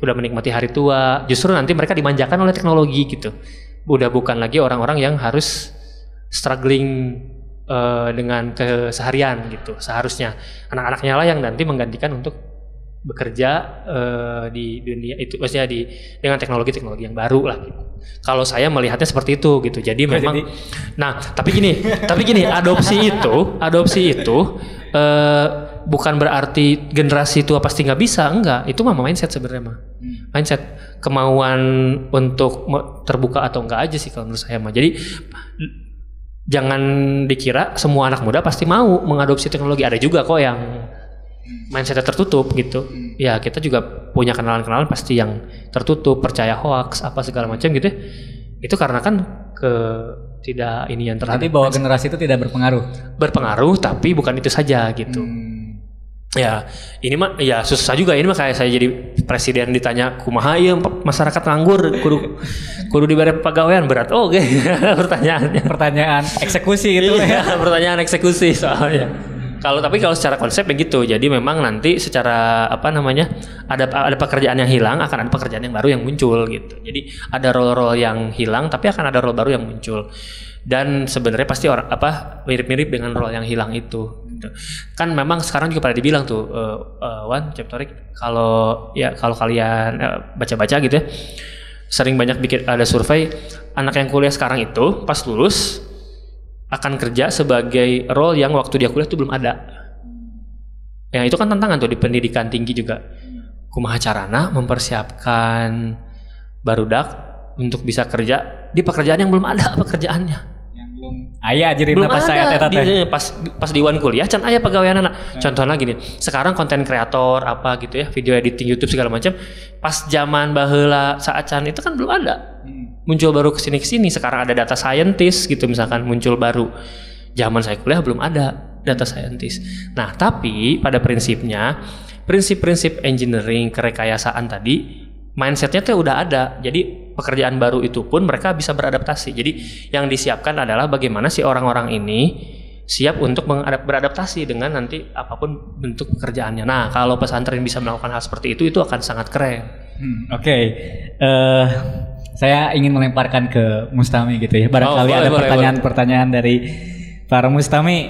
udah menikmati hari tua, justru nanti mereka dimanjakan oleh teknologi gitu. Udah bukan lagi orang-orang yang harus struggling dengan keseharian gitu. Seharusnya anak-anaknya lah yang nanti menggantikan untuk bekerja di dunia itu, maksudnya dengan teknologi-teknologi yang baru lah gitu. Kalau saya melihatnya seperti itu gitu. Jadi memang nah, tapi gini, adopsi itu bukan berarti generasi tua pasti nggak bisa, enggak. Itu mah mindset sebenarnya mah. Mindset, kemauan untuk terbuka atau enggak aja sih kalau menurut saya mah. Jadi jangan dikira semua anak muda pasti mau mengadopsi teknologi. Ada juga kok yang mindsetnya tertutup gitu. Ya kita juga punya kenalan-kenalan pasti yang tertutup, percaya hoax apa segala macam gitu. Itu karena kan tidak ini yang terhadap. Jadi bahwa generasi itu tidak berpengaruh. Berpengaruh, tapi bukan itu saja gitu. Ya, ini mah ya susah juga. Ini mah kayak saya jadi presiden ditanya kumaha ieu masyarakat nganggur kudu diberi pegawaian berat. Oh, pertanyaannya. Pertanyaan eksekusi gitu ya. Pertanyaan eksekusi soalnya. Kalau secara konsep begitu. Jadi memang nanti secara ada pekerjaan yang hilang, akan ada pekerjaan yang baru yang muncul gitu. Jadi ada role-role yang hilang tapi akan ada role baru yang muncul. Dan sebenarnya pasti mirip-mirip dengan role yang hilang itu gitu. Kan memang sekarang juga pada dibilang tuh Wan Ceptorik, kalau kalian baca-baca gitu ya, sering banyak bikin ada survei anak yang kuliah sekarang itu pas lulus akan kerja sebagai role yang waktu dia kuliah itu belum ada. Ya itu kan tantangan tuh di pendidikan tinggi juga. Kumaha carana mempersiapkan barudak untuk bisa kerja di pekerjaan yang belum ada pekerjaannya. Yang belum aya ajarin pas saya pas di Wan kuliah can aya pegawaianna. Contohnya gini, sekarang konten kreator apa gitu ya, video editing YouTube segala macam, pas zaman baheula saat can itu kan belum ada. Muncul baru kesini, sekarang ada data scientist gitu misalkan muncul baru. Zaman saya kuliah belum ada data scientist. Nah tapi pada prinsipnya, prinsip-prinsip engineering kerekayasaan tadi, mindsetnya tuh udah ada. Jadi pekerjaan baru itu pun mereka bisa beradaptasi. Jadi yang disiapkan adalah bagaimana si orang-orang ini siap untuk beradaptasi dengan nanti apapun bentuk pekerjaannya. Nah kalau pesantren bisa melakukan hal seperti itu akan sangat keren. Oke. Saya ingin melemparkan ke Mustami gitu ya. Barangkali ada pertanyaan-pertanyaan dari para Mustami.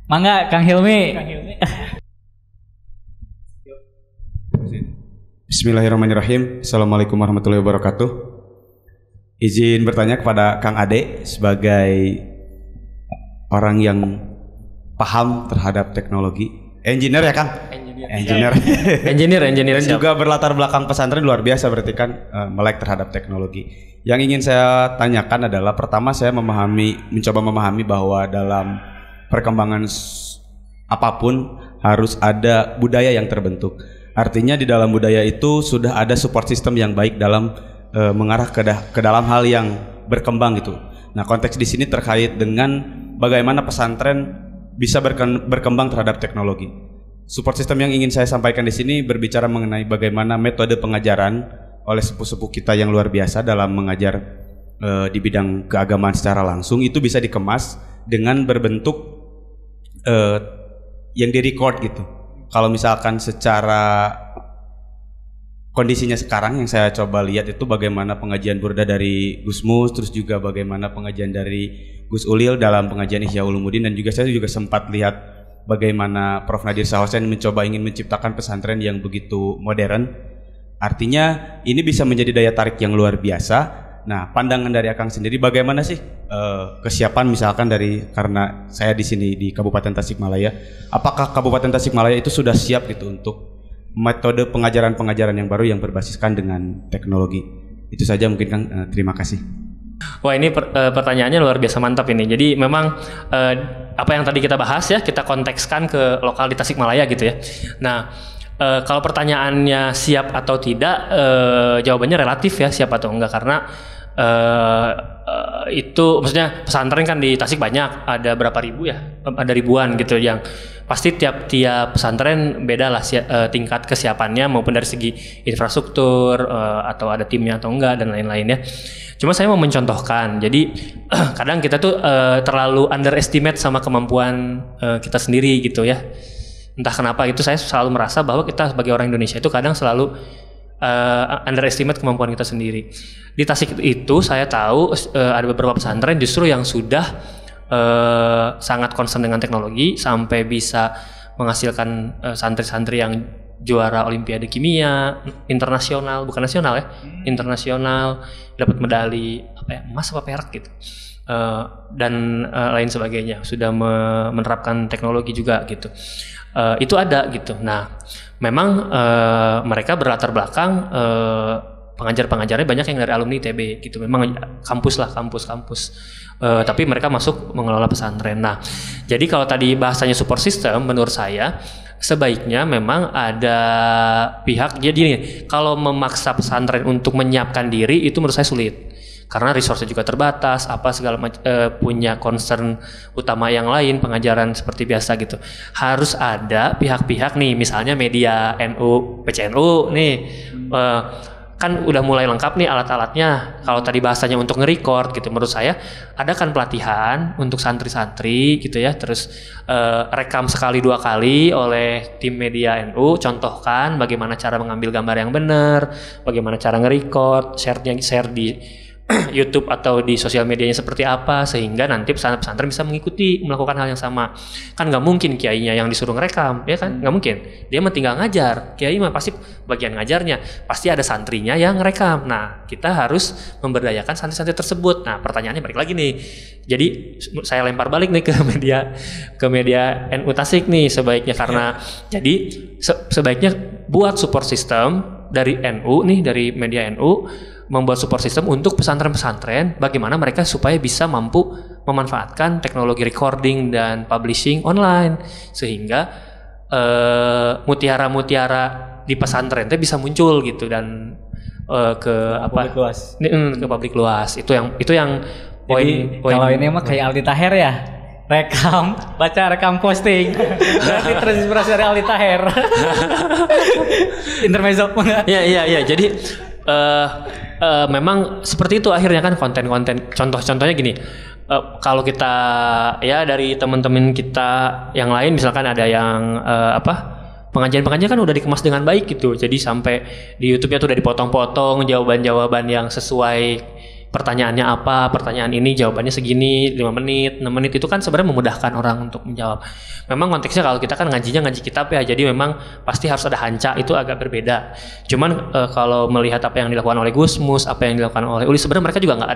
Mangga Kang Hilmi. Bismillahirrahmanirrahim. Assalamualaikum warahmatullahi wabarakatuh. Izin bertanya kepada Kang Ade sebagai orang yang paham terhadap teknologi. Engineer ya Kang? Engineer juga berlatar belakang pesantren luar biasa berarti kan melek terhadap teknologi. Yang ingin saya tanyakan adalah pertama saya mencoba memahami bahwa dalam perkembangan apapun harus ada budaya yang terbentuk. Artinya di dalam budaya itu sudah ada support system yang baik dalam mengarah ke dalam hal yang berkembang gitu. Nah, konteks di sini terkait dengan bagaimana pesantren bisa berkembang terhadap teknologi. Support system yang ingin saya sampaikan di sini berbicara mengenai bagaimana metode pengajaran oleh sepuh-sepuh kita yang luar biasa dalam mengajar di bidang keagamaan secara langsung itu bisa dikemas dengan berbentuk yang direcord gitu. Kalau misalkan secara kondisinya sekarang yang saya coba lihat itu bagaimana pengajian burda dari Gus Mus, terus juga bagaimana pengajian dari Gus Ulil dalam pengajian Ihya Ulumuddin, dan juga saya juga sempat lihat bagaimana Prof. Nadir Sahosen ingin menciptakan pesantren yang begitu modern. Artinya ini bisa menjadi daya tarik yang luar biasa. Nah, pandangan dari Akang sendiri bagaimana sih kesiapan misalkan karena saya di sini di Kabupaten Tasikmalaya, apakah Kabupaten Tasikmalaya itu sudah siap gitu untuk metode pengajaran yang baru yang berbasiskan dengan teknologi? Itu saja mungkin Kang, terima kasih. Wah, ini pertanyaannya luar biasa mantap ini. Jadi memang apa yang tadi kita bahas ya, kita kontekskan ke lokal di Tasikmalaya gitu ya. Nah, kalau pertanyaannya siap atau tidak, jawabannya relatif ya, siap atau enggak, karena itu maksudnya pesantren kan di Tasik banyak, ada berapa ribu ya, ada ribuan gitu, yang pasti tiap pesantren beda lah tingkat kesiapannya maupun dari segi infrastruktur atau ada timnya atau enggak dan lain-lain ya. Cuma saya mau mencontohkan, jadi kadang kita tuh terlalu underestimate sama kemampuan kita sendiri gitu ya. Entah kenapa itu saya selalu merasa bahwa kita sebagai orang Indonesia itu kadang selalu underestimate kemampuan kita sendiri. Di Tasik itu saya tahu ada beberapa pesantren justru yang sudah sangat concern dengan teknologi sampai bisa menghasilkan santri-santri yang juara Olimpiade Kimia internasional, bukan nasional ya, internasional, dapat medali emas apa perak gitu. Dan lain sebagainya, sudah menerapkan teknologi juga gitu. Itu ada gitu. Nah, memang mereka berlatar belakang pengajar-pengajarnya banyak yang dari alumni ITB gitu. Memang kampus. Tapi mereka masuk mengelola pesantren. Nah, jadi kalau tadi bahasanya support system, menurut saya sebaiknya memang ada pihak. Jadi nih, kalau memaksa pesantren untuk menyiapkan diri itu menurut saya sulit. Karena resource-nya juga terbatas, punya concern utama yang lain, pengajaran seperti biasa gitu. Harus ada pihak-pihak nih, misalnya media NU, PCNU nih, kan udah mulai lengkap nih alat-alatnya. Kalau tadi bahasanya untuk nge-record gitu, menurut saya adakan pelatihan untuk santri-santri gitu ya. Terus rekam sekali 2 kali oleh tim media NU, contohkan bagaimana cara mengambil gambar yang benar, bagaimana cara nge-record, share di YouTube atau di sosial medianya seperti apa, sehingga nanti pesantren bisa mengikuti melakukan hal yang sama. Kan nggak mungkin kiainya yang disuruh ngerekam, ya kan? Nggak mungkin. Dia mah tinggal ngajar. Kiai mah pasti bagian ngajarnya, pasti ada santrinya yang ngerekam. Nah, kita harus memberdayakan santri-santri tersebut. Nah, pertanyaannya balik lagi nih. Jadi saya lempar balik nih ke media NU Tasik nih sebaiknya, karena jadi sebaiknya buat support system dari NU nih, dari media NU, membuat support system untuk pesantren-pesantren bagaimana mereka supaya bisa mampu memanfaatkan teknologi recording dan publishing online, sehingga mutiara-mutiara di pesantren itu bisa muncul gitu, dan ke publik luas. Itu yang poin. Kalau ini mah kayak Aldi Taher ya, rekam, baca, rekam, posting. Berarti terinspirasi dari Aldi Taher. Intermezzo. Iya. Jadi memang seperti itu akhirnya kan konten-konten. Contohnya gini, kalau kita ya dari teman-teman kita yang lain, misalkan ada yang pengajian kan udah dikemas dengan baik gitu. Jadi sampai di YouTube-nya tuh udah dipotong-potong jawaban-jawaban yang sesuai pertanyaannya apa, pertanyaan ini jawabannya segini, 5 menit, 6 menit, itu kan sebenarnya memudahkan orang untuk menjawab. Memang konteksnya kalau kita kan ngaji kitab ya, jadi memang pasti harus ada hanca, itu agak berbeda. Cuman kalau melihat apa yang dilakukan oleh Gusmus, apa yang dilakukan oleh Uli, sebenarnya mereka juga nggak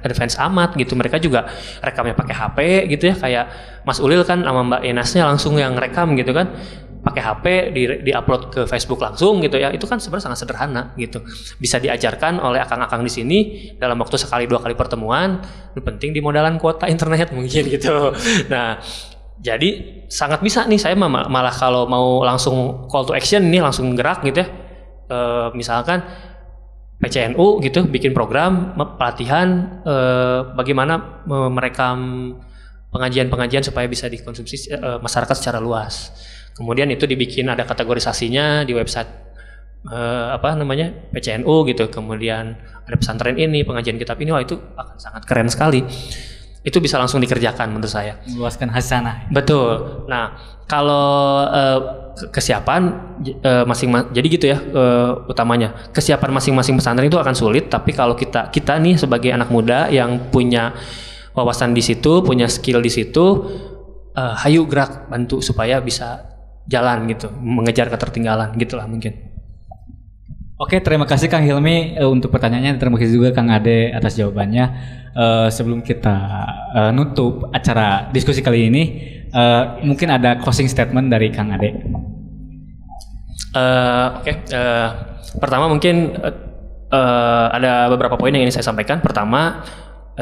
advance amat gitu. Mereka juga rekamnya pakai HP gitu ya, kayak Mas Ulil kan sama Mbak Enasnya langsung yang rekam gitu kan, pakai HP di-upload ke Facebook langsung gitu ya. Itu kan sebenarnya sangat sederhana gitu. Bisa diajarkan oleh akang-akang di sini dalam waktu sekali 2 kali pertemuan. Yang penting di modalan kuota internet mungkin gitu. Nah, jadi sangat bisa nih. Saya malah kalau mau langsung call to action nih, langsung gerak gitu ya. Misalkan PCNU gitu bikin program pelatihan bagaimana merekam pengajian-pengajian supaya bisa dikonsumsi masyarakat secara luas. Kemudian itu dibikin ada kategorisasinya di website PCNU gitu. Kemudian ada pesantren ini, pengajian kitab ini, wah itu akan sangat keren sekali. Itu bisa langsung dikerjakan menurut saya. Meluaskan hasanah. Betul. Nah, kalau kesiapan jadi gitu ya, utamanya kesiapan masing-masing pesantren itu akan sulit. Tapi kalau kita nih sebagai anak muda yang punya wawasan di situ, punya skill di situ, hayu gerak, bantu supaya bisa jalan gitu, mengejar ketertinggalan gitulah mungkin. Oke, terima kasih Kang Hilmi untuk pertanyaannya. Terima kasih juga Kang Ade atas jawabannya. Sebelum kita nutup acara diskusi kali ini, mungkin ada closing statement dari Kang Ade. Pertama mungkin ada beberapa poin yang ingin saya sampaikan. Pertama,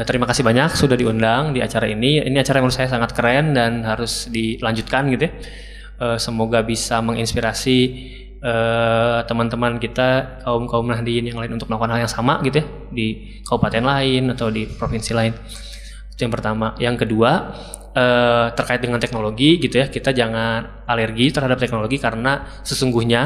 terima kasih banyak sudah diundang di acara ini. Ini acara yang menurut saya sangat keren dan harus dilanjutkan gitu ya. Semoga bisa menginspirasi teman-teman kita, kaum Nahdiyin yang lain untuk melakukan hal yang sama gitu ya, di kabupaten lain atau di provinsi lain. Itu yang pertama. Yang kedua, terkait dengan teknologi gitu ya, kita jangan alergi terhadap teknologi, karena sesungguhnya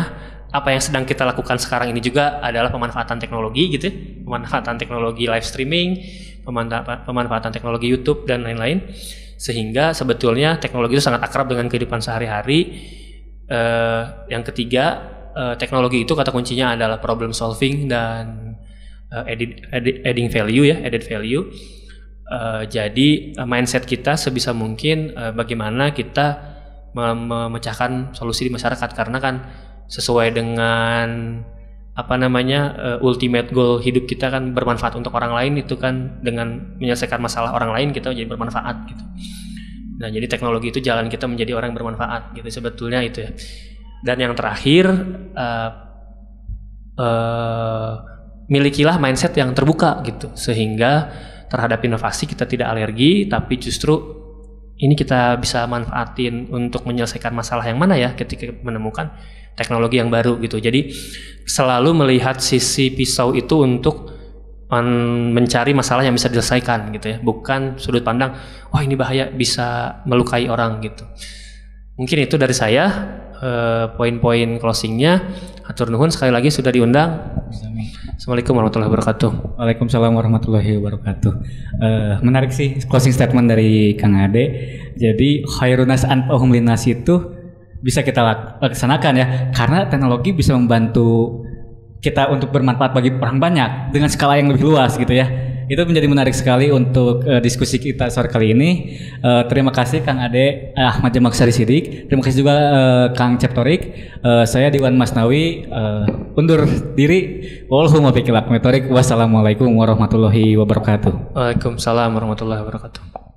apa yang sedang kita lakukan sekarang ini juga adalah pemanfaatan teknologi gitu ya, pemanfaatan teknologi live streaming, pemanfaatan teknologi YouTube dan lain-lain, sehingga sebetulnya teknologi itu sangat akrab dengan kehidupan sehari-hari. Yang ketiga, teknologi itu kata kuncinya adalah problem solving dan adding value ya, added value. Jadi mindset kita sebisa mungkin bagaimana kita memecahkan solusi di masyarakat, karena kan sesuai dengan ultimate goal hidup kita kan bermanfaat untuk orang lain. Itu kan dengan menyelesaikan masalah orang lain kita jadi bermanfaat gitu. Nah, jadi teknologi itu jalan kita menjadi orang yang bermanfaat gitu sebetulnya itu ya. Dan yang terakhir, milikilah mindset yang terbuka gitu, sehingga terhadap inovasi kita tidak alergi, tapi justru ini kita bisa manfaatin untuk menyelesaikan masalah yang mana ya ketika menemukan teknologi yang baru gitu. Jadi selalu melihat sisi pisau itu untuk mencari masalah yang bisa diselesaikan gitu ya, bukan sudut pandang wah ini bahaya bisa melukai orang gitu. Mungkin itu dari saya. poin-poin closingnya. Hatur nuhun sekali lagi sudah diundang. Assalamualaikum warahmatullahi wabarakatuh. Waalaikumsalam warahmatullahi wabarakatuh. Menarik sih closing statement dari Kang Ade. Jadi khairunas anfa'uhum linnas itu bisa kita laksanakan ya, karena teknologi bisa membantu kita untuk bermanfaat bagi orang banyak dengan skala yang lebih luas gitu ya. Itu menjadi menarik sekali untuk diskusi kita sore kali ini. Terima kasih Kang Ade Ahmad Jamaksari Sidik. Terima kasih juga Kang Ceptorik. Saya Diwan Masnawi undur diri. Wassalamualaikum warahmatullahi wabarakatuh. Waalaikumsalam warahmatullahi wabarakatuh.